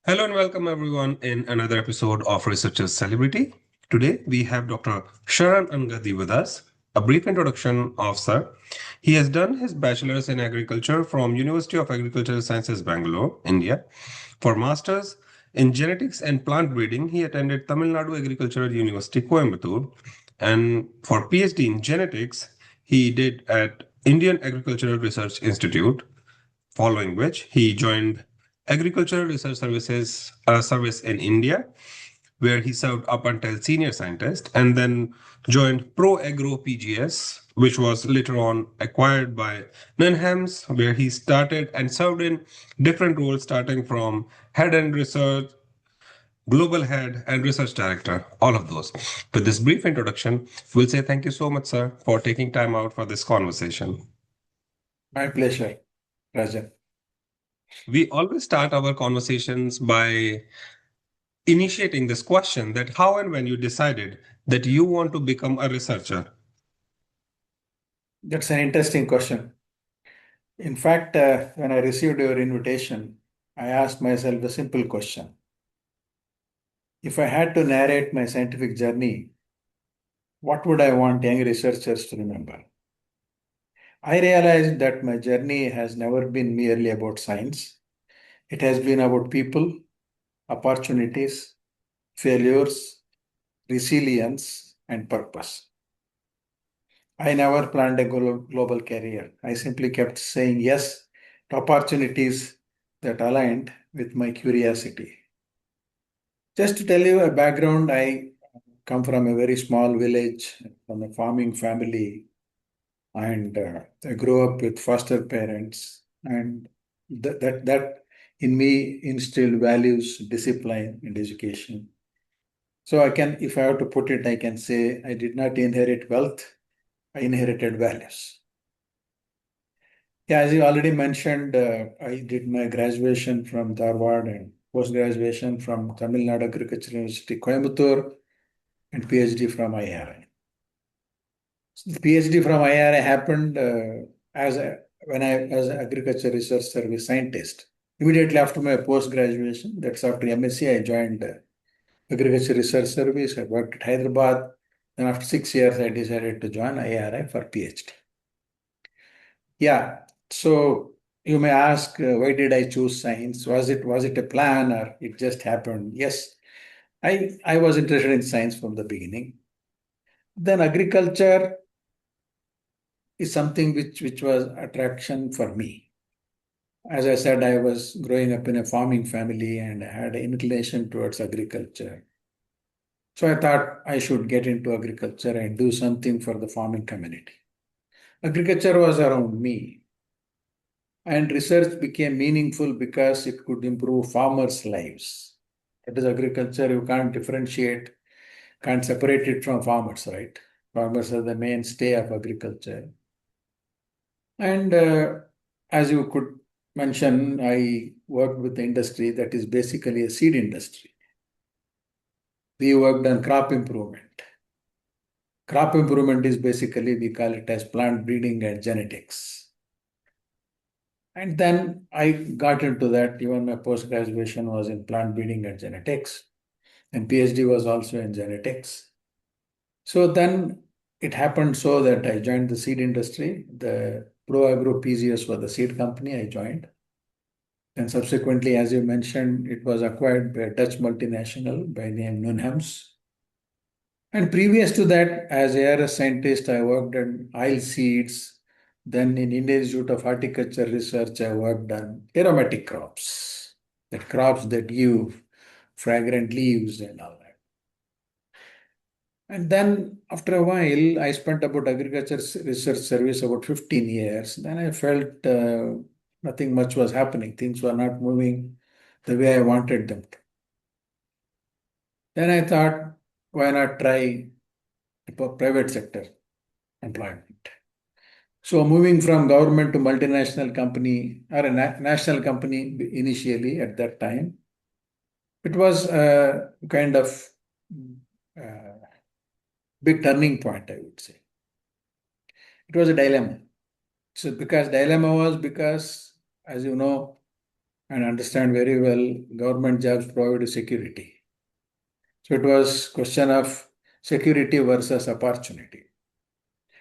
Hello and welcome everyone in another episode of Researchers Celebrity. Today we have Dr. Sharan Angadi with us. A brief introduction of Sir. He has done his bachelor's in agriculture from University of Agricultural Sciences, Bangalore, India. For masters in genetics and plant breeding, he attended Tamil Nadu Agricultural University, Coimbatore. And for PhD in genetics, he did at Indian Agricultural Research Institute, following which he joined Agricultural Research Service in India, where he served up until senior scientist, and then joined Pro Agro PGS, which was later on acquired by Nunhams, where he started and served in different roles, starting from head and research, global head, and research director, all of those. With this brief introduction, we'll say thank you so much, sir, for taking time out for this conversation. My pleasure, Rajan. We always start our conversations by initiating this question that how and when you decided that you want to become a researcher. That's an interesting question. In fact, when I received your invitation, I asked myself a simple question. If I had to narrate my scientific journey, what would I want young researchers to remember? I realized that my journey has never been merely about science. It has been about people, opportunities, failures, resilience, and purpose. I never planned a global career. I simply kept saying yes to opportunities that aligned with my curiosity. Just to tell you a background, I come from a very small village, from a farming family, and I grew up with foster parents, and that in me instilled values, discipline, and education. So I can, if I have to put it, I can say I did not inherit wealth, I inherited values. Yeah, as you already mentioned, I did my graduation from Dharwad and post-graduation from Tamil Nadu Agricultural University, Coimbatore, and PhD from IRI. So the PhD from IRI happened when I as an agriculture research service scientist. Immediately after my post-graduation, that's after MSc, I joined Agriculture Research Service. I worked at Hyderabad. Then after 6 years, I decided to join IRI for PhD. Yeah. So you may ask, why did I choose science? Was it a plan or it just happened? Yes, I was interested in science from the beginning. Then agriculture is something which was attraction for me. As I said, I was growing up in a farming family and I had an inclination towards agriculture. So I thought I should get into agriculture and do something for the farming community. Agriculture was around me. And research became meaningful because it could improve farmers' lives. That is agriculture, you can't differentiate, can't separate it from farmers, right? Farmers are the mainstay of agriculture. And as you could mention, I worked with the industry that is basically a seed industry. We worked on crop improvement. Crop improvement is basically, we call it as plant breeding and genetics. And then I got into that. Even my post graduation was in plant breeding and genetics, and PhD was also in genetics. So then it happened so that I joined the seed industry. The Pro Agro PGS was the seed company I joined. And subsequently, as you mentioned, it was acquired by a Dutch multinational by name Nunhams. And previous to that, as a ARS scientist, I worked on oil seeds. Then in Indian Institute of Horticulture Research, I worked on aromatic crops, that crops that give fragrant leaves and all that. And then after a while, I spent about agriculture research service about 15 years. Then I felt nothing much was happening. Things were not moving the way I wanted them to. Then I thought, why not try private sector employment? So moving from government to multinational company or a national company initially at that time, it was a kind of uh, big turning point, I would say. It was a dilemma. So because dilemma was because, as you know, and understand very well government jobs provide security. So it was question of security versus opportunity.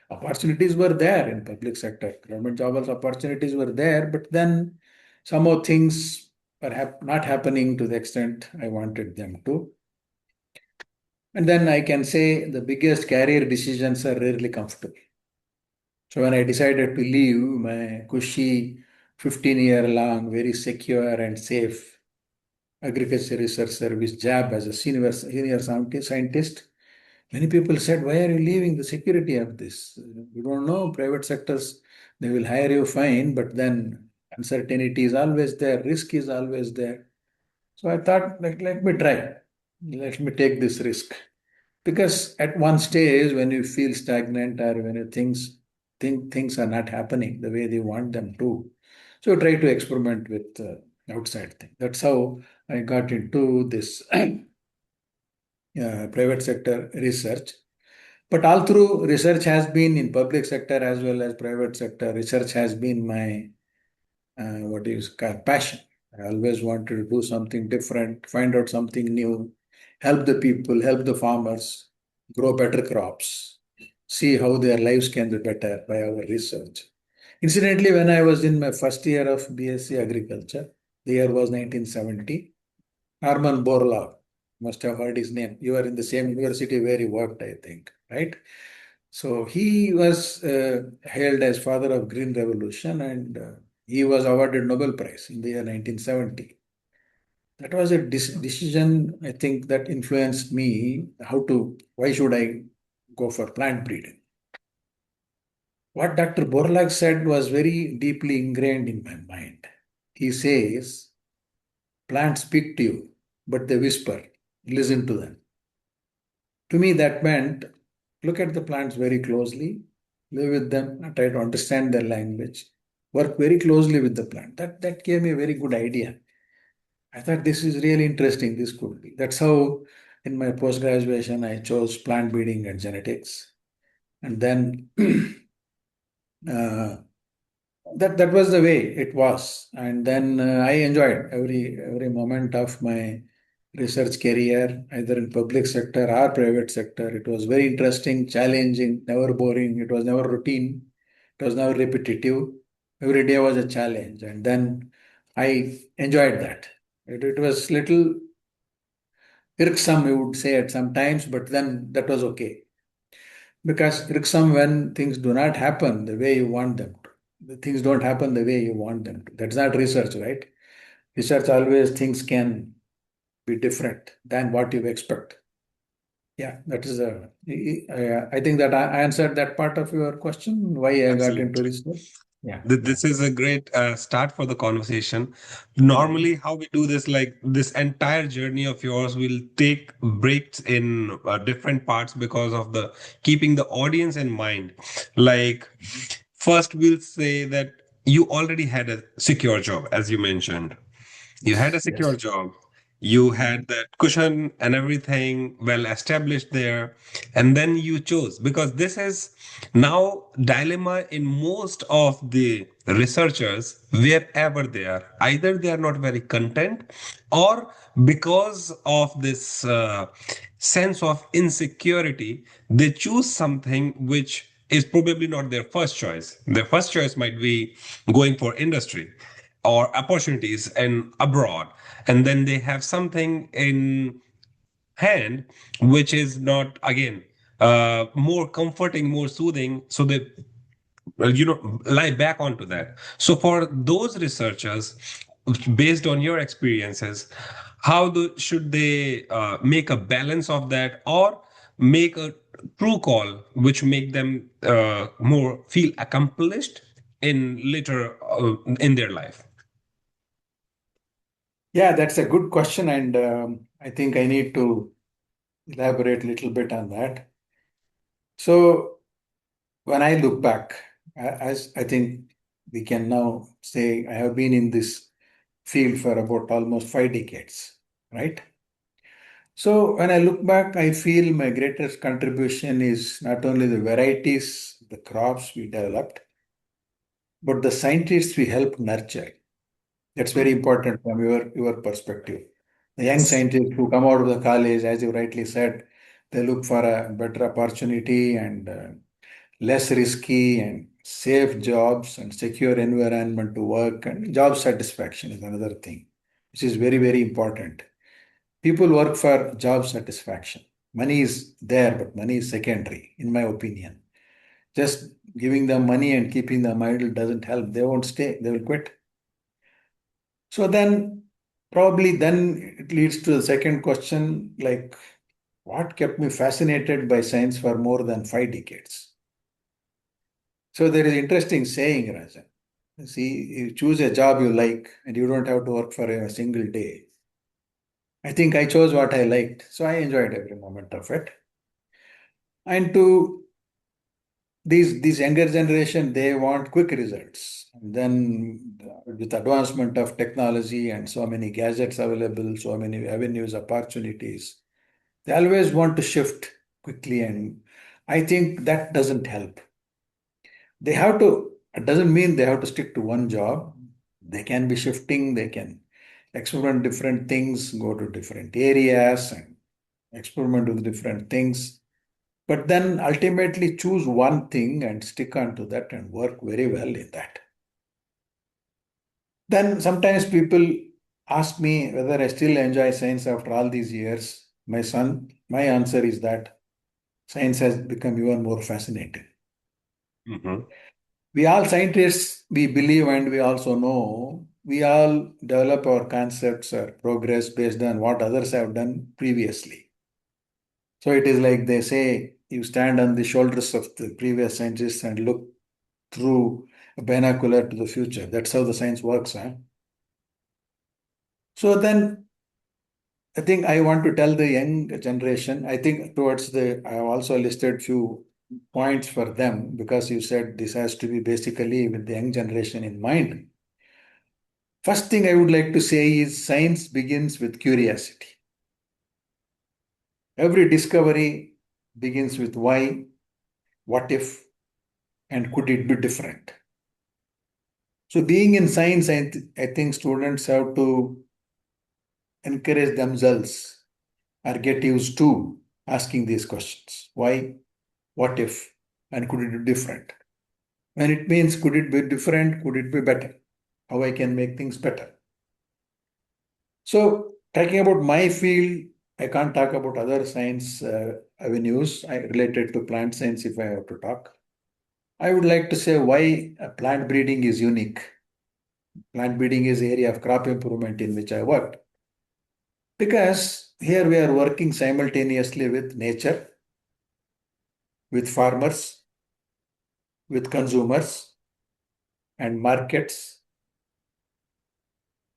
Opportunities were there in public sector. Government jobs opportunities were there, but then somehow things were not happening to the extent I wanted them to. And then I can say the biggest career decisions are rarely comfortable. So when I decided to leave my cushy 15-year long, very secure and safe agriculture research service job as a senior scientist, many people said, "Why are you leaving the security of this? You don't know private sectors, they will hire you fine, but then uncertainty is always there, risk is always there." So I thought, like, let me try, let me take this risk. Because at one stage, when you feel stagnant or when you think things are not happening the way they want them to, so you try to experiment with outside thing. That's how I got into this private sector research. But all through research has been in public sector as well as private sector. Research has been my what is called passion. I always wanted to do something different, find out something new, help the people, help the farmers grow better crops, see how their lives can be better by our research. Incidentally, when I was in my first year of BSc Agriculture, the year was 1970, Arman Borlaug, must have heard his name. You are in the same university where he worked, I think, right? So he was hailed as father of Green Revolution, and he was awarded Nobel Prize in the year 1970. That was a decision, I think, that influenced me why should I go for plant breeding? What Dr. Borlaug said was very deeply ingrained in my mind. He says, plants speak to you, but they whisper, listen to them. To me, that meant look at the plants very closely, live with them, and try to understand their language, work very closely with the plant. That gave me a very good idea. I thought this is really interesting. This could be. That's how, in my post graduation, I chose plant breeding and genetics, and then uh, that was the way it was. And then I enjoyed every moment of my research career, either in public sector or private sector. It was very interesting, challenging, never boring. It was never routine. It was never repetitive. Every day was a challenge, and then I enjoyed that. It was little irksome, you would say, at some times, but then that was okay. Because irksome when things do not happen the way you want them to. The things don't happen the way you want them to. That's not research, right? Research always things can be different than what you expect. Yeah, that is I think that I answered that part of your question, why I got into Absolutely. research. Yeah, yeah, This is a great start for the conversation. yeah. Normally, how we do this, like this entire journey of yours, will take breaks in different parts because of the keeping the audience in mind. Like, first, we'll say that you already had a secure job, as you mentioned. You had a Yes, secure yes. job. You Mhm. had that cushion and everything well established there. And then you chose, because this is now dilemma in most of the researchers wherever they are. Either they are not very content, or because of this sense of insecurity, they choose something which is probably not their first choice. Their first choice might be going for industry or opportunities and abroad, and then they have something in hand which is not, again, more comforting, more soothing, so they, well, lie back onto that. So for those researchers, based on your experiences, should they make a balance of that, or make a true call which make them more feel accomplished in later in their life? Yeah, that's a good question, and I think I need to elaborate a little bit on that. So when I look back, as I think we can now say, I have been in this field for about almost 5 decades, right? So when I look back, I feel my greatest contribution is not only the varieties, the crops we developed, but the scientists we helped nurture. That's very important from your perspective. The young scientists who come out of the college, as you rightly said, they look for a better opportunity and less risky and safe jobs and secure environment to work, and job satisfaction is another thing, which is very, very important. People work for job satisfaction. Money is there, but money is secondary, in my opinion. Just giving them money and keeping them idle doesn't help. They won't stay, they will quit. So then, probably then it leads to the second question, like what kept me fascinated by science for more than 5 decades? So there is interesting saying, Rajan. See, you choose a job you like and you don't have to work for a single day. I think I chose what I liked, so I enjoyed every moment of it. And to these younger generation, they want quick results. And then with advancement of technology and so many gadgets available, so many avenues, opportunities, they always want to shift quickly. And I think that doesn't help. They have to, it doesn't mean they have to stick to one job. They can be shifting, they can experiment different things, go to different areas and experiment with different things. But then ultimately choose one thing and stick on to that and work very well in that. Then sometimes people ask me whether I still enjoy science after all these years. My son, my answer is that science has become even more fascinating. Mhm. We all scientists, we believe and we also know, we all develop our concepts or progress based on what others have done previously. So it is like they say, you stand on the shoulders of the previous scientists and look through a binocular to the future. That's how the science works. Huh? So then I think I want to tell the young generation, I think towards the, I have also listed few points for them because you said this has to be basically with the young generation in mind. First thing I would like to say is science begins with curiosity. Every discovery begins with why, what if, and could it be different? So, being in science, I think students have to encourage themselves or get used to asking these questions why, what if, and could it be different? When it means could it be different, could it be better? How I can make things better? So, talking about my field, I can't talk about other science avenues related to plant science if I have to talk. I would like to say why plant breeding is unique. Plant breeding is area of crop improvement in which I worked. Because here we are working simultaneously with nature, with farmers, with consumers, and markets,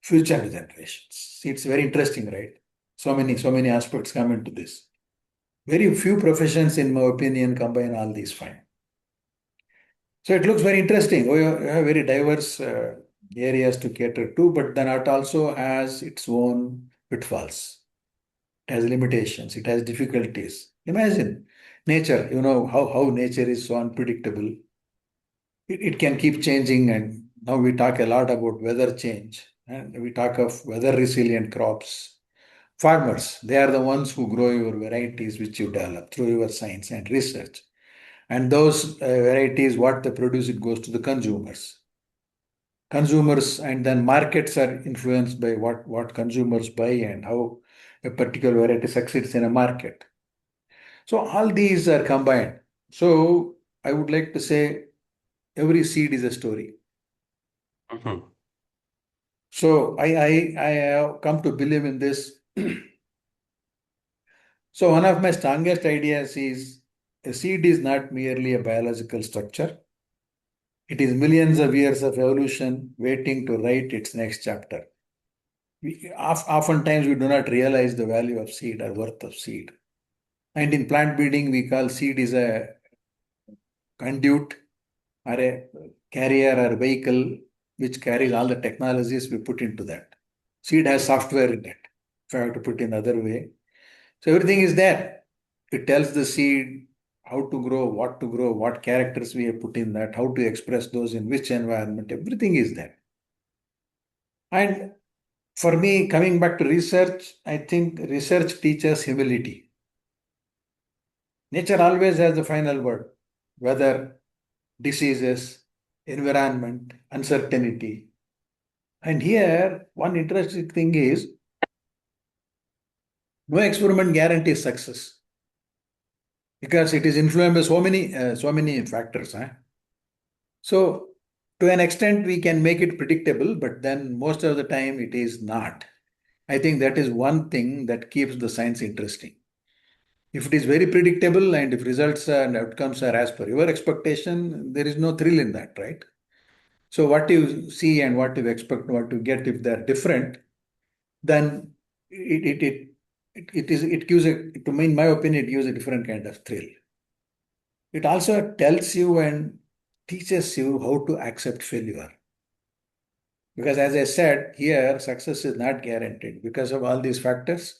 future generations. It's very interesting, right? So many aspects come into this. Very few professions, in my opinion, combine all these five. So it looks very interesting. We have very diverse areas to cater to, but then it also has its own pitfalls. It has limitations. It has difficulties. Imagine nature. You know how nature is so unpredictable. It can keep changing, and now we talk a lot about weather change, and we talk of weather resilient crops. Farmers, they are the ones who grow your varieties which you develop through your science and research. And those varieties, what they produce, it goes to the consumers. Consumers and then markets are influenced by what consumers buy and how a particular variety succeeds in a market. So all these are combined. So I would like to say every seed is a story. Mhm. So I have come to believe in this. So one of my strongest ideas is a seed is not merely a biological structure. It is millions of years of evolution waiting to write its next chapter. Oftentimes we do not realize the value of seed or worth of seed. And in plant breeding, we call seed is a conduit or a carrier or vehicle which carries all the technologies we put into that. Seed has software in it, if I have to put it in another way. So everything is there. It tells the seed how to grow, what characters we have put in that, how to express those in which environment. Everything is there. And for me, coming back to research, I think research teaches humility. Nature always has the final word, whether diseases, environment, uncertainty. And here, one interesting thing is no experiment guarantees success because it is influenced by so many factors. Huh? So, to an extent, we can make it predictable, but then most of the time it is not. I think that is one thing that keeps the science interesting. If it is very predictable and if results and outcomes are as per your expectation, there is no thrill in that, right? So what you see and what you expect, what you get, if they're different, then it gives a, to me, in my opinion, it gives a different kind of thrill. It also tells you and teaches you how to accept failure. Because as I said, here success is not guaranteed because of all these factors.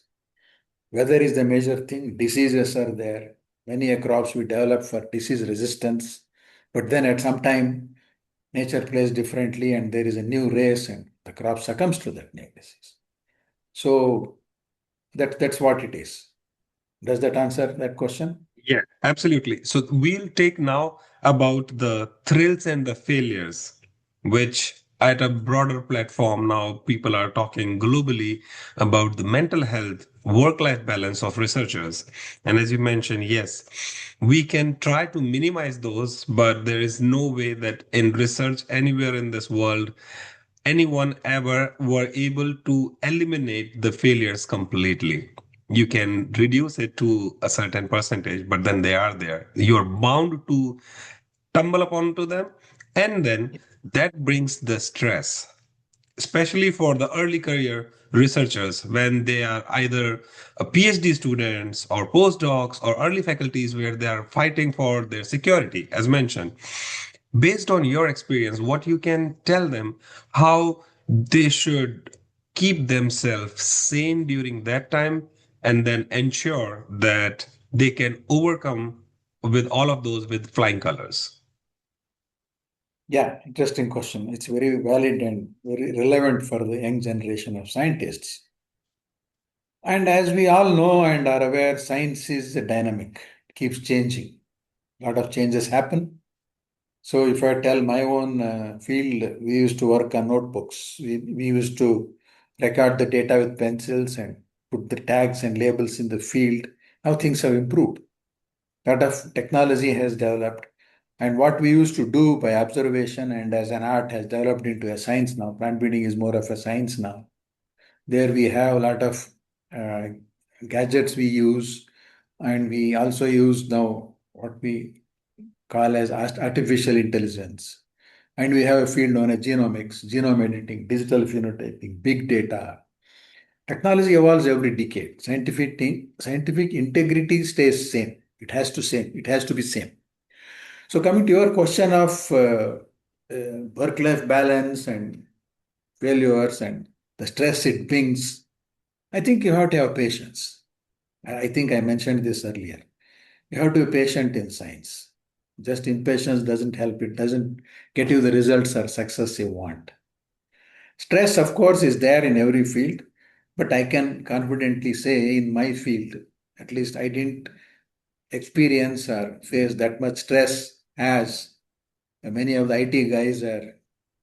Weather is the major thing, diseases are there. Many a crops we develop for disease resistance, but then at some time nature plays differently and there is a new race and the crop succumbs to that new disease. So that's what it is. Does that answer that question? Yeah, absolutely. So we'll take now about the thrills and the failures, which at a broader platform now people are talking globally about the mental health, work-life balance of researchers. And as you mentioned, yes, we can try to minimize those, but there is no way that in research anywhere in this world anyone ever were able to eliminate the failures completely. You can reduce it to a certain percentage, but then they are there. You're bound to stumble upon to them, and then that brings the stress, especially for the early career researchers when they are either a PhD students or postdocs or early faculties where they are fighting for their security, as mentioned. Based on your experience, what you can tell them how they should keep themselves sane during that time and then ensure that they can overcome with all of those with flying colors. Yeah, interesting question. It's very valid and very relevant for the young generation of scientists. And as we all know and are aware, science is dynamic, it keeps changing. A lot of changes happen. So if I tell my own field, we used to work on notebooks. We used to record the data with pencils and put the tags and labels in the field. Now things have improved. A lot of technology has developed. And what we used to do by observation and as an art has developed into a science now. Plant breeding is more of a science now. There we have a lot of uh, gadgets we use, and we also use now what we call as artificial intelligence. And we have a field known as genomics, genome editing, digital phenotyping, big data. Technology evolves every decade. Scientific integrity stays same. It has to same. It has to be same. So coming to your question of work-life balance and failures and the stress it brings, I think you have to have patience. I think I mentioned this earlier. You have to be patient in science. Just impatience doesn't help. It doesn't get you the results or success you want. Stress, of course, is there in every field, but I can confidently say in my field, at least I didn't experience or face that much stress as many of the IT guys or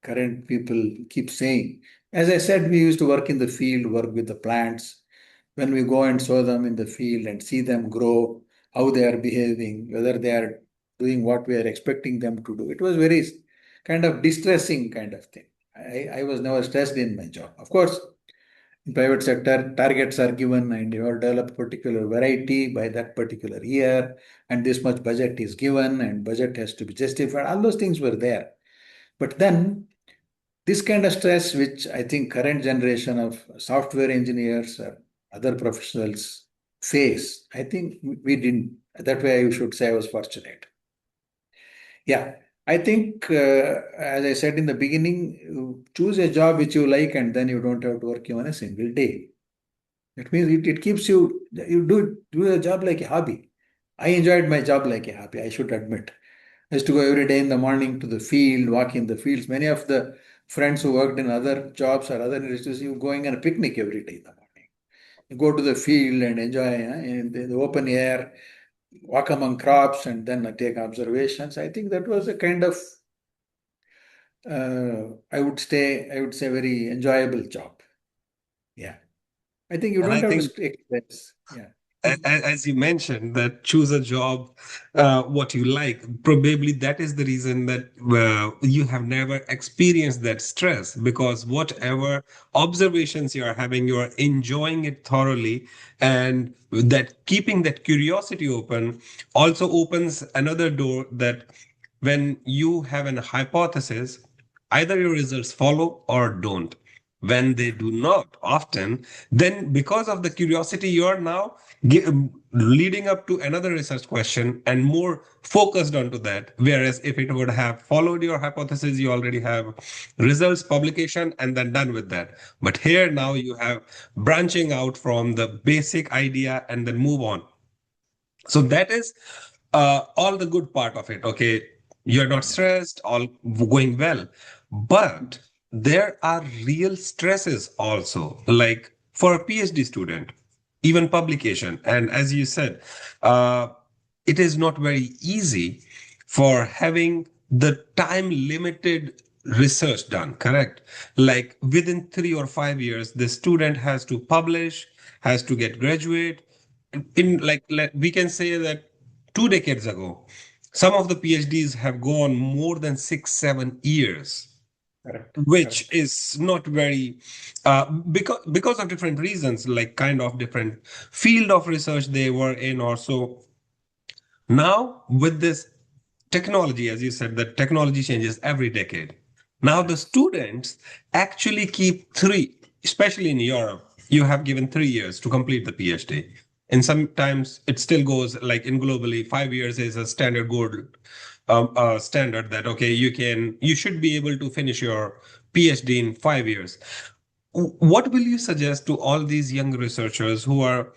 current people keep saying. As I said, we used to work in the field, work with the plants. When we go and show them in the field and see them grow, how they are behaving, whether they are doing what we are expecting them to do, it was very kind of distressing kind of thing. I was never stressed in my job. Of course, in private sector, targets are given and you have developed particular variety by that particular year, and this much budget is given, and budget has to be justified. All those things were there. But then this kind of stress, which I think current generation of software engineers or other professionals face, I think we didn't. That way, I should say I was fortunate. Yeah, I think, as I said in the beginning, you choose a job which you like, and then you don't have to work even a single day. That means it keeps you do a job like a hobby. I enjoyed my job like a hobby, I should admit. I used to go every day in the morning to the field, walk in the fields. Many of the friends who worked in other jobs or other industries, you going on a picnic every day in the morning. You go to the field and enjoy in the open air, walk among crops, and then take observations. I think that was a kind of, I would say, very enjoyable job. Yeah, I think you And don't I have to think stay less. Yeah, as you mentioned that choose a job what you like, probably that is the reason that you have never experienced that stress, because whatever observations you are having, you are enjoying it thoroughly. And that keeping that curiosity open also opens another door, that when you have an hypothesis, either your results follow or don't. When they do not often, then because of the curiosity, you are now leading up to another research question and more focused onto that. Whereas if it would have followed your hypothesis, you already have results, publication, and then done with that. But here now you have branching out from the basic idea and then move on. So that is all the good part of it. Okay, you're not stressed, all going well. But there are real stresses also, like for a PhD student, even publication. And as you said, uh, it is not very easy for having the time limited research done, correct? Like within 3 or 5 years, the student has to publish, has to get graduate. In like we can say that 2 decades ago, some of the PhDs have gone more than 6, 7 years, correct, which correct. is not very because of different reasons, like kind of different field of research they were in or so. Now, with this technology, as you said, that technology changes every decade. Now, the Yes, students actually keep three, especially in Europe, you have given 3 years to complete the PhD. And sometimes it still goes like in globally, 5 years is a standard gold standard that, okay, you should be able to finish your PhD in 5 years. What will you suggest to all these young researchers who are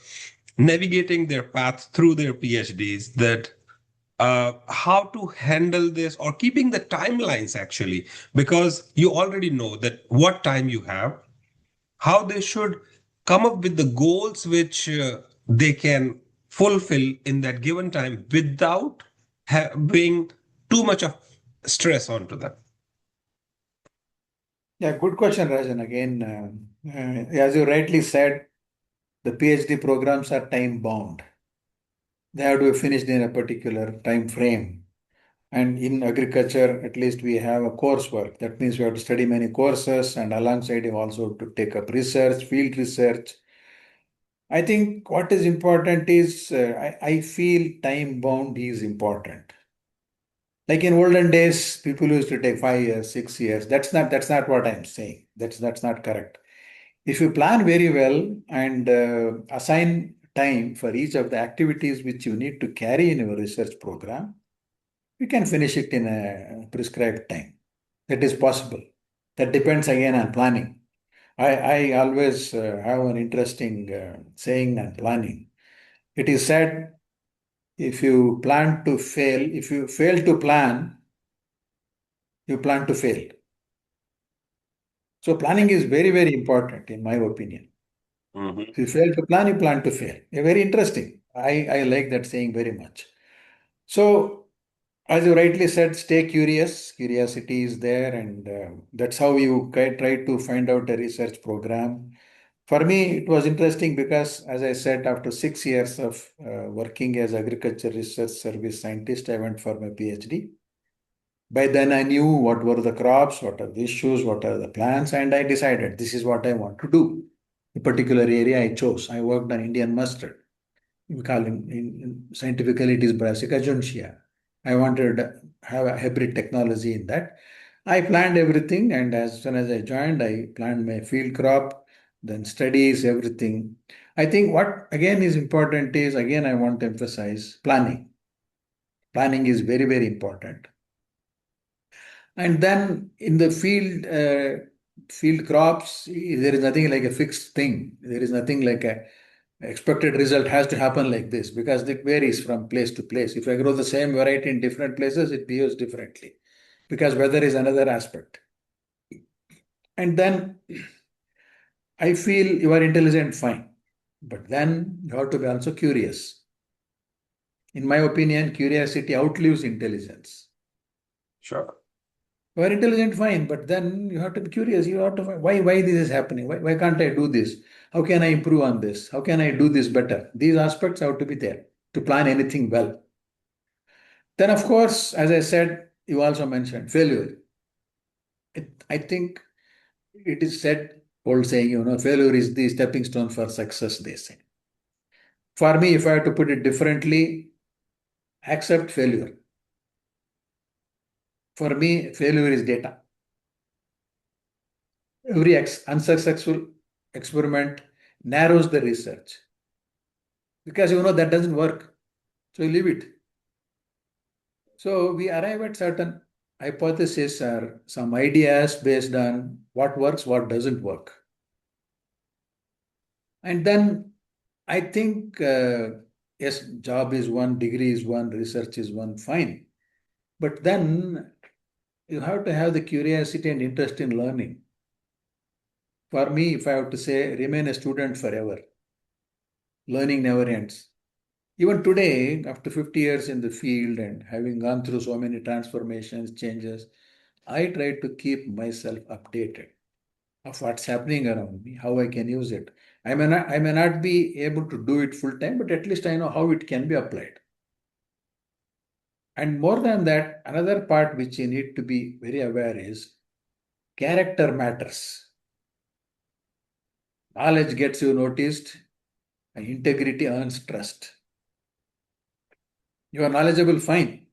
navigating their path through their PhDs, that how to handle this or keeping the timelines actually, because you already know that what time you have, how they should come up with the goals which they can fulfill in that given time without having too much of stress onto them. yeah, good question, Rajan. Again, as you rightly said, the PhD programs are time bound. They have to be finished in a particular time frame. And in agriculture, at least we have a coursework. That means we have to study many courses, and alongside you also to take up research, field research. I think what is important is I feel time bound is important. Like in olden days, people used to take 5 years, 6 years. That's not what I'm saying. That's not correct. If you plan very well and assign time for each of the activities which you need to carry in your research program, you can finish it in a prescribed time. That is possible. That depends again on planning. I always have an interesting saying on planning. It is said, if you fail to plan, you plan to fail. So planning is very, very important in my opinion. Mhm. If you fail to plan, you plan to fail. Very interesting. I like that saying very much. So as you rightly said, stay curious. Curiosity is there, and that's how you try to find out a research program. For me, it was interesting because, as I said, after 6 years of working as agriculture research service scientist, I went for my PhD. By then, I knew what were the crops, what are the issues, what are the plants, and I decided this is what I want to do. A particular area I chose. I worked on Indian mustard. We call in scientifically it is Brassica jonesii. I wanted to have a hybrid technology in that. I planned everything, and as soon as I joined, I planned my field crop, then studies, everything. I think what again is important is again I want to emphasize planning. Planning is very, very important. And then in the field crops, there is nothing like a fixed thing. There is nothing like a expected result has to happen like this because it varies from place to place. If I grow the same variety in different places, it behaves differently because weather is another aspect. And then I feel you are intelligent, fine. But then you have to be also curious. In my opinion, curiosity outlives intelligence. Sure. You are intelligent, fine, but then you have to be curious. You have to find why this is happening. Why can't I do this? How can I improve on this? How can I do this better? These aspects have to be there to plan anything well. Then, of course, as I said, you also mentioned failure. I think it is said, old saying, failure is the stepping stone for success, they say. For me, if I have to put it differently, accept failure. For me, failure is data. Every unsuccessful experiment narrows the research because that doesn't work. So you leave it. So we arrive at certain hypotheses or some ideas based on what works, what doesn't work. And then I think, yes, job is one, degree is one, research is one, fine. But then you have to have the curiosity and interest in learning. For me, if I have to say, remain a student forever. Learning never ends. Even today, after 50 years in the field and having gone through so many transformations, changes, I try to keep myself updated of what's happening around me, how I can use it. I may not be able to do it full time, but at least I know how it can be applied. And more than that, another part which you need to be very aware is character matters. Knowledge gets you noticed, and integrity earns trust. You are knowledgeable, fine,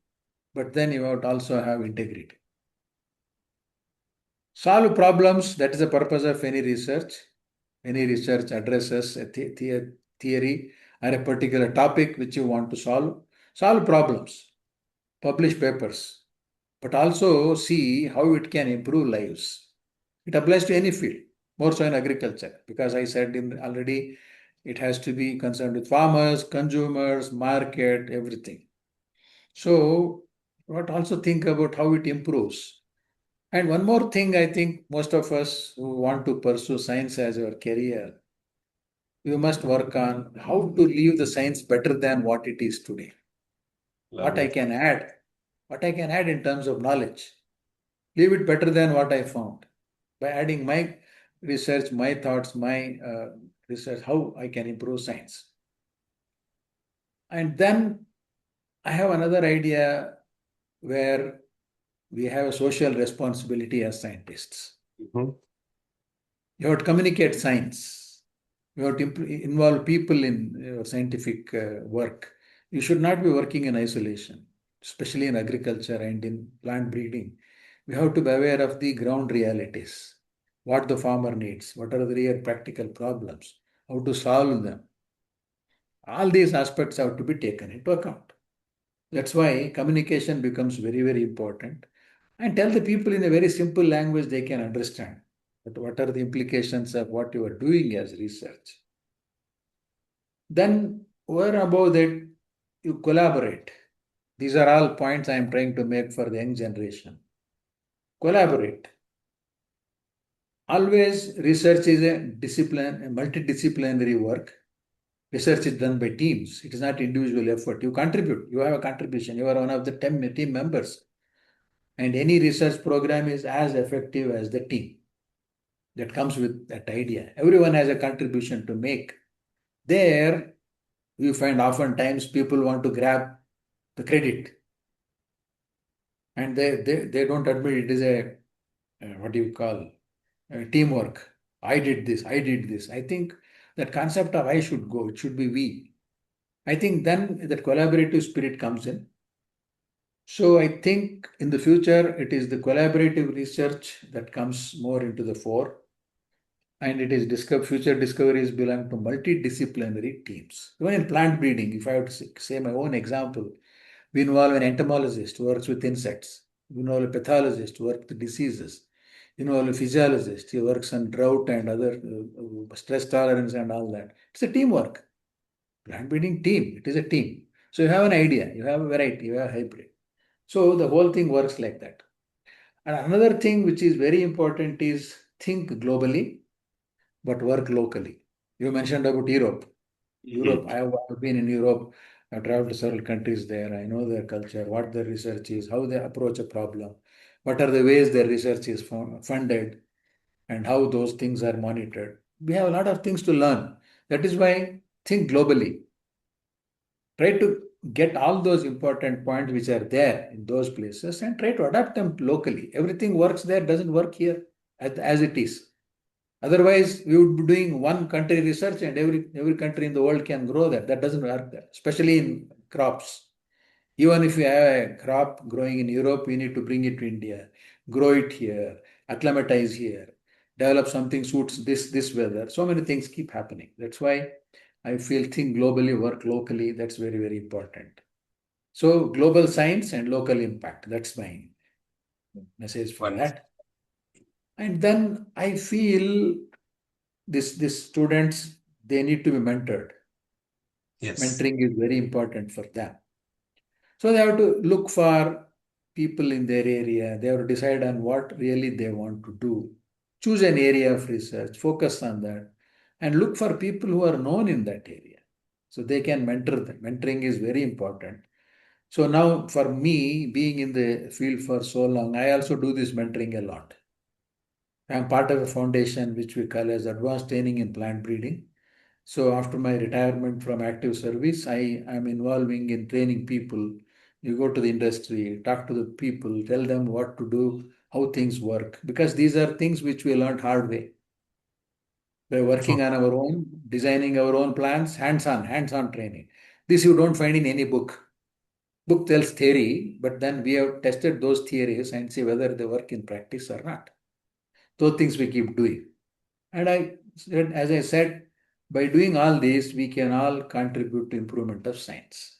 but then you have to also have integrity. Solve problems, that is the purpose of any research. Any research addresses a theory or a particular topic which you want to solve. Solve problems, publish papers, but also see how it can improve lives. It applies to any field, more so in agriculture, because I said in already it has to be concerned with farmers, consumers, market, everything. So, but also think about how it improves. And one more thing, I think most of us who want to pursue science as our career, we must work on how to leave the science better than what it is today. What I Lovely. can add, what I can add in terms of knowledge, leave it better than what I found by adding my research, my thoughts, my research, how I can improve science. And then I have another idea where we have a social responsibility as scientists. Mhm. You have to communicate science. You have to involve people in your scientific work. You should not be working in isolation, especially in agriculture and in plant breeding. We have to be aware of the ground realities, what the farmer needs, what are the real practical problems, how to solve them. All these aspects have to be taken into account. That's why communication becomes very, very important. And tell the people in a very simple language they can understand. But what are the implications of what you are doing as research? Then, over and above that, you collaborate. These are all points I am trying to make for the young generation. Collaborate. Always, research is a discipline, a multidisciplinary work. Research is done by teams. It is not individual effort. You contribute. You have a contribution. You are one of the team members. And any research program is as effective as the team that comes with that idea. Everyone has a contribution to make. There, you find oftentimes people want to grab the credit and they don't admit it is a, what do you call, teamwork. I did this, I did this. I think that concept of I should go, it should be we. I think then that collaborative spirit comes in. So I think in the future, it is the collaborative research that comes more into the fore. And it is future discoveries belong to multidisciplinary teams. Even in plant breeding, if I have to say my own example, we involve an entomologist who works with insects. We involve a pathologist who works with diseases. We involve a physiologist who works on drought and other stress tolerance and all that. It's a teamwork. Plant breeding team, it is a team. So you have an idea, you have a variety, you have a hybrid. So the whole thing works like that. And another thing which is very important is think globally but work locally. You mentioned about Europe. Europe, Mhm. I've been in Europe. I've traveled to several countries there. I know their culture, what their research is, how they approach a problem, what are the ways their research is funded, and how those things are monitored. We have a lot of things to learn. That is why think globally. Try to get all those important points which are there in those places and try to adapt them locally. Everything works there, doesn't work here as it is. Otherwise, we would be doing one country research and every country in the world can grow that. That doesn't work there, especially in crops. Even if you have a crop growing in Europe, you need to bring it to India, grow it here, acclimatize here, develop something suits this weather. So many things keep happening. That's why I feel think globally, work locally. That's very, very important. So global science and local impact. That's my message for Wonderful. that. And then I feel this students they need to be mentored. Yes. Mentoring is very important for them. So they have to look for people in their area. They have to decide on what really they want to do. Choose an area of research, focus on that, and look for people who are known in that area. So they can mentor them. Mentoring is very important. So now for me, being in the field for so long, I also do this mentoring a lot. I'm part of a foundation which we call as Advanced Training in Plant Breeding. So after my retirement from active service, I am involving in training people. You go to the industry, talk to the people, tell them what to do, how things work, because these are things which we learned hard way by True. working on our own, designing our own plans, hands-on training. This you don't find in any book. Book tells theory, but then we have tested those theories and see whether they work in practice or not. Those things we keep doing. And I said, as I said, by doing all this, we can all contribute to improvement of science.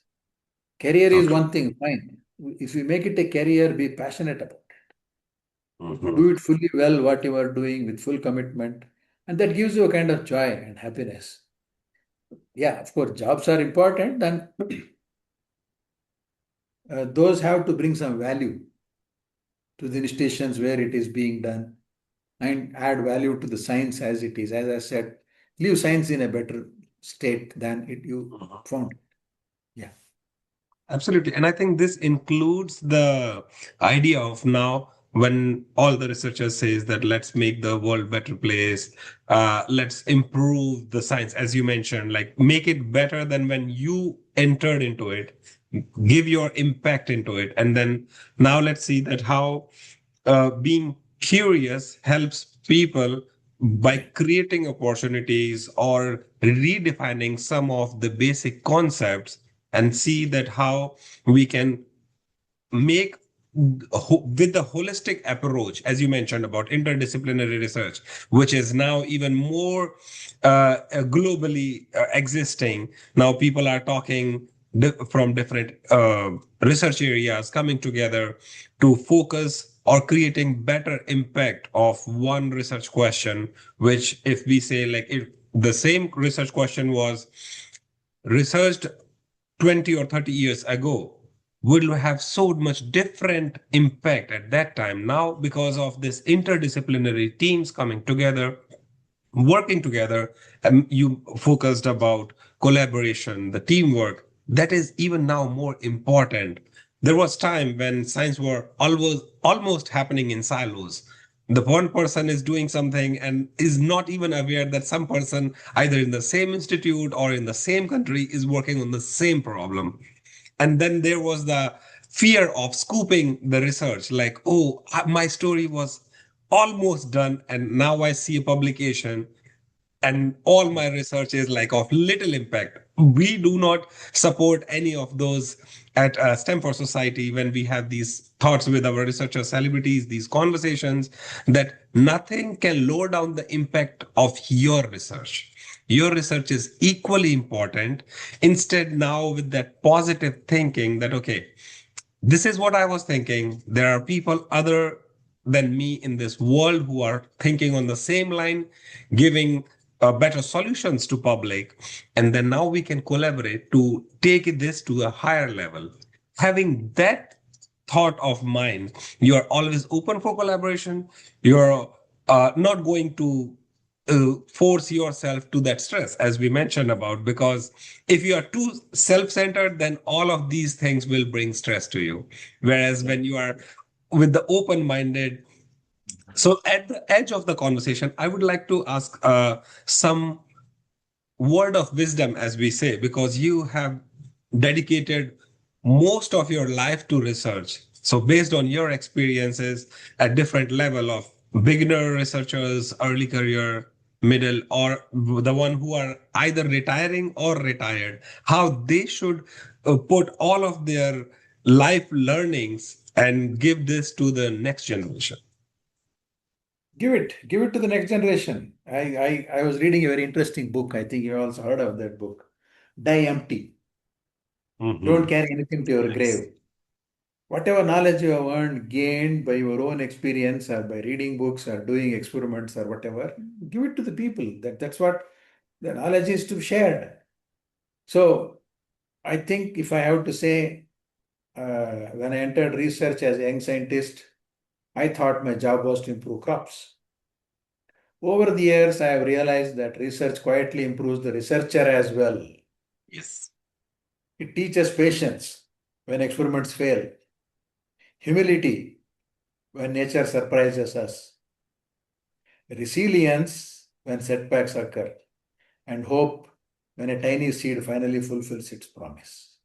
Career So is true. one thing, fine. If you make it a career, be passionate about it. Mhm. Do it fully well, what you are doing with full commitment. And that gives you a kind of joy and happiness. Yeah, of course, jobs are important, and those have to bring some value to the institutions where it is being done and add value to the science as it is. As I said, leave science in a better state than it you Mhm. found. Yeah. Absolutely. And I think this includes the idea of now when all the researchers says that let's make the world better place, let's improve the science, as you mentioned, like make it better than when you entered into it, give your impact into it. And then now let's see that how being curious helps people by Right. creating opportunities or redefining some of the basic concepts and see that how we can make with the holistic approach as you mentioned about interdisciplinary research which is now even more globally existing now people are talking from different research areas coming together to focus or creating better impact of one research question which if we say like if the same research question was researched 20 or 30 years ago will have so much different impact at that time now because of this interdisciplinary teams coming together working together and you focused about collaboration the teamwork that is even now more important there was time when science were almost happening in silos the one person is doing something and is not even aware that some person either in the same institute or in the same country is working on the same problem and then there was the fear of scooping the research like oh my story was almost done and now I see a publication and all my research is like of little impact we do not support any of those at stem for society when we have these thoughts with our researcher celebrities these conversations that nothing can lower down the impact of your research is equally important instead now with that positive thinking that okay this is what I was thinking. There are people other than me in this world who are thinking on the same line, giving better solutions to public. And then now we can collaborate to take this to a higher level. Having that thought of mind, you are always open for collaboration. You're not going to force yourself to that stress, as we mentioned about, because if you are too self-centered, then all of these things will bring stress to you. Whereas Yeah. when you are with the open-minded, so at the edge of the conversation, I would like to ask some word of wisdom, as we say, because you have dedicated most of your life to research. So based on your experiences at different level of beginner researchers, early career, middle, or the one who are either retiring or retired, how they should put all of their life learnings and give this to the next generation. Give it to the next generation. I was reading a very interesting book. I think you also heard of that book. Die Empty. Don't Mhm. carry anything to your Nice. grave. Whatever knowledge you have earned, gained by your own experience or by reading books or doing experiments or whatever, give it to the people. That's what the knowledge is to be shared. So I think if I have to say, when I entered research as a young scientist, I thought my job was to improve crops. Over the years, I have realized that research quietly improves the researcher as well. Yes. It teaches patience when experiments fail, humility when nature surprises us, resilience when setbacks occur, and hope when a tiny seed finally fulfills its promise.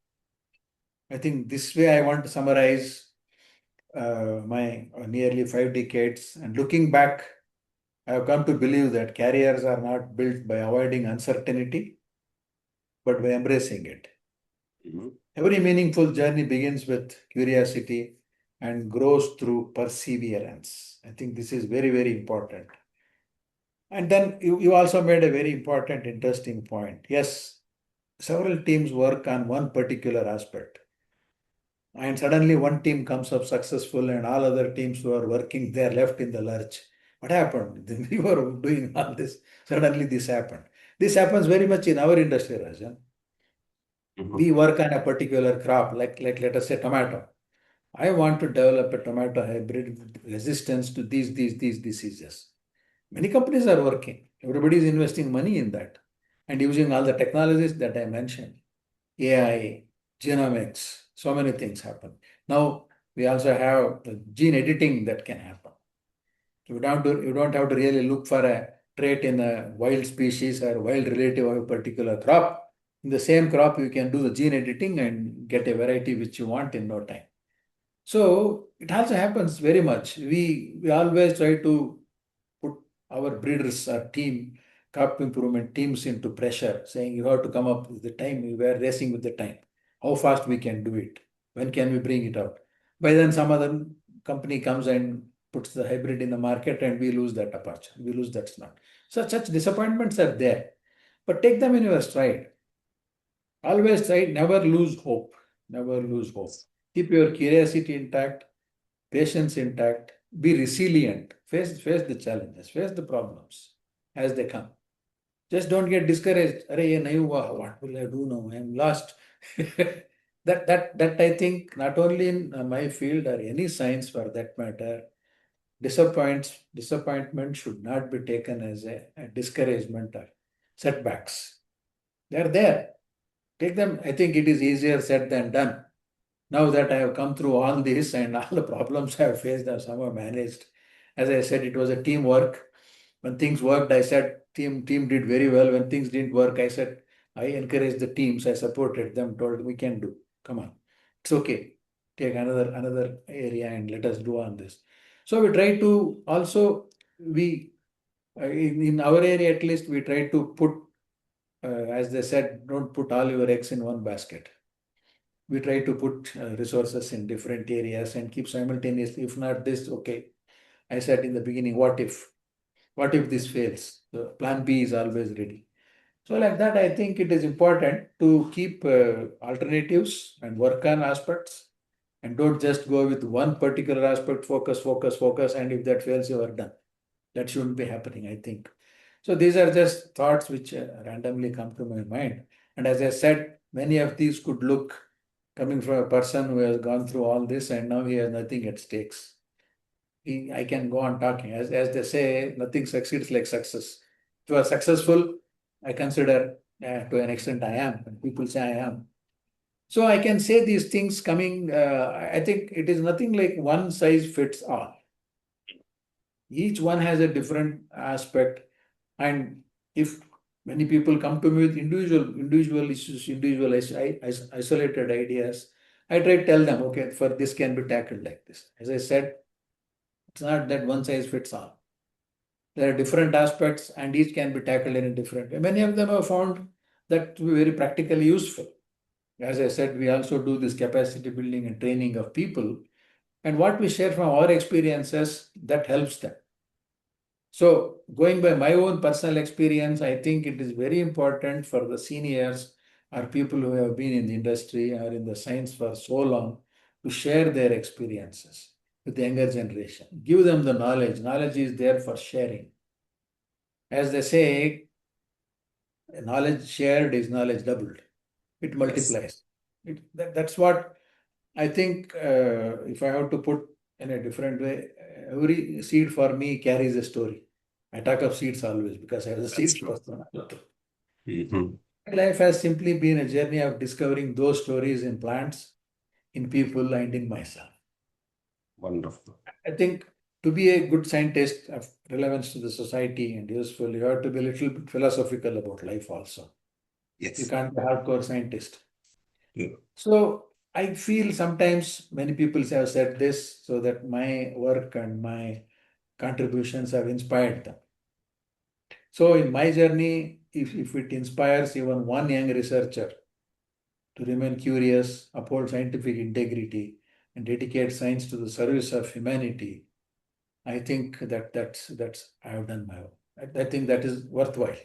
I think this way I want to summarize my nearly 5 decades. And looking back, I have come to believe that careers are not built by avoiding uncertainty, but by embracing it. Mhm. Every meaningful journey begins with curiosity and grows through perseverance. I think this is very, very important. And then you also made a very important, interesting point. Yes, several teams work on one particular aspect, and suddenly one team comes up successful, and all other teams who are working there left in the lurch. What happened? We were doing all this. Suddenly, this happened. This happens very much in our industry, Rajan. Mhm. We work on a particular crop, like let us say tomato. I want to develop a tomato hybrid with resistance to these diseases. Many companies are working. Everybody is investing money in that and using all the technologies that I mentioned. AI, genomics, so many things happen. Now we also have the gene editing that can happen. You don't have to really look for a trait in a wild species or wild relative of a particular crop. In the same crop, you can do the gene editing and get a variety which you want in no time. So it also happens very much. We always try to put our breeders, our team, crop improvement teams into pressure, saying you have to come up with the time. We were racing with the time. How fast we can do it? When can we bring it out? By then, some other company comes and puts the hybrid in the market, and we lose that aperture. We lose that slot. So such disappointments are there, but take them in your stride. Always try. Never lose hope. Never lose hope. Keep your curiosity intact, patience intact, be resilient, face the challenges, face the problems as they come. Just don't get discouraged. Arey, ye nahi hua, what will I do now? I am lost. That I think not only in my field or any science for that matter, disappointment should not be taken as a discouragement or setbacks. They're there. Take them. I think it is easier said than done. Now that I have come through all this and all the problems I have faced, I have somehow managed. As I said, it was a teamwork. When things worked, I said team did very well. When things didn't work, I said I encouraged the teams. I supported them. Told we can do. Come on, it's okay. Take another area and let us do on this. So we try to also we in our area at least we try to put as they said, don't put all your eggs in one basket. We try to put resources in different areas and keep simultaneously, if not this, okay. I said in the beginning, what if this fails? The plan B is always ready. So like that, I think it is important to keep alternatives and work on aspects and don't just go with one particular aspect, focus, and if that fails, you are done. That shouldn't be happening, I think. So these are just thoughts which randomly come to my mind. And as I said, many of these could look coming from a person who has gone through all this and now he has nothing at stakes. I can go on talking. As they say, nothing succeeds like success. If you are successful, I consider to an extent I am, and people say I am. So I can say these things coming, I think it is nothing like one size fits all. Each one has a different aspect. And if many people come to me with individual issues, individual isolated ideas, I try to tell them, okay, for this can be tackled like this. As I said, it's not that one size fits all. There are different aspects and each can be tackled in a different way. Many of them have found that to be very practically useful. As I said, we also do this capacity building and training of people. And what we share from our experiences, that helps them. So, going by my own personal experience, I think it is very important for the seniors or people who have been in the industry or in the science for so long to share their experiences with the younger generation. Give them the knowledge. Knowledge is there for sharing. As they say, knowledge shared is knowledge doubled. It Yes, multiplies. That's what I think. If I have to put in a different way, every seed for me carries a story. I talk of seeds always because I was a that's seeds true. person. Mhm. My life has simply been a journey of discovering those stories in plants, in people, and in myself. Wonderful. I think to be a good scientist of relevance to the society and useful, you have to be a little bit philosophical about life also. You Yes. can't be a hardcore scientist. Yeah. So I feel sometimes many people have said this so that my work and my contributions have inspired them. So in my journey, if it inspires even one young researcher to remain curious, uphold scientific integrity, and dedicate science to the service of humanity, I think that's I have done my own. I think that is worthwhile.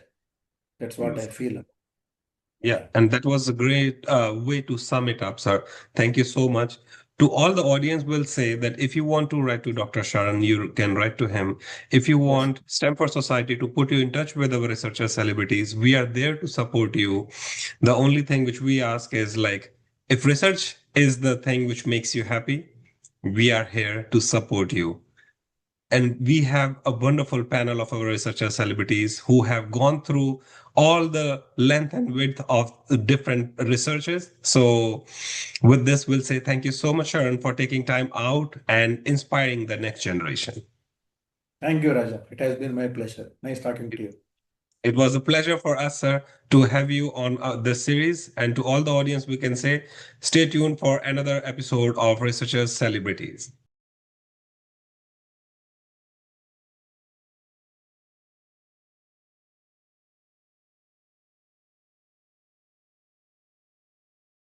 That's what I Wonderful. feel. Yeah, Yeah. and that was a great way to sum it up, sir. Thank you so much. To all the audience, will say that if you want to write to Dr. Sharan, you can write to him. If you Yes. want STEM for Society to put you in touch with our researcher celebrities, we are there to support you. The only thing which we ask is like, if research is the thing which makes you happy, we are here to support you. And we have a wonderful panel of our researcher celebrities who have gone through all the length and width of the different researches. So with this, we'll say thank you so much, Sharon, for taking time out and inspiring the next generation. Thank you, Raja. It has been my pleasure. Nice talking to you. It was a pleasure for us, sir, to have you on this series. And to all the audience, we can say stay tuned for another episode of Researchers Celebrities.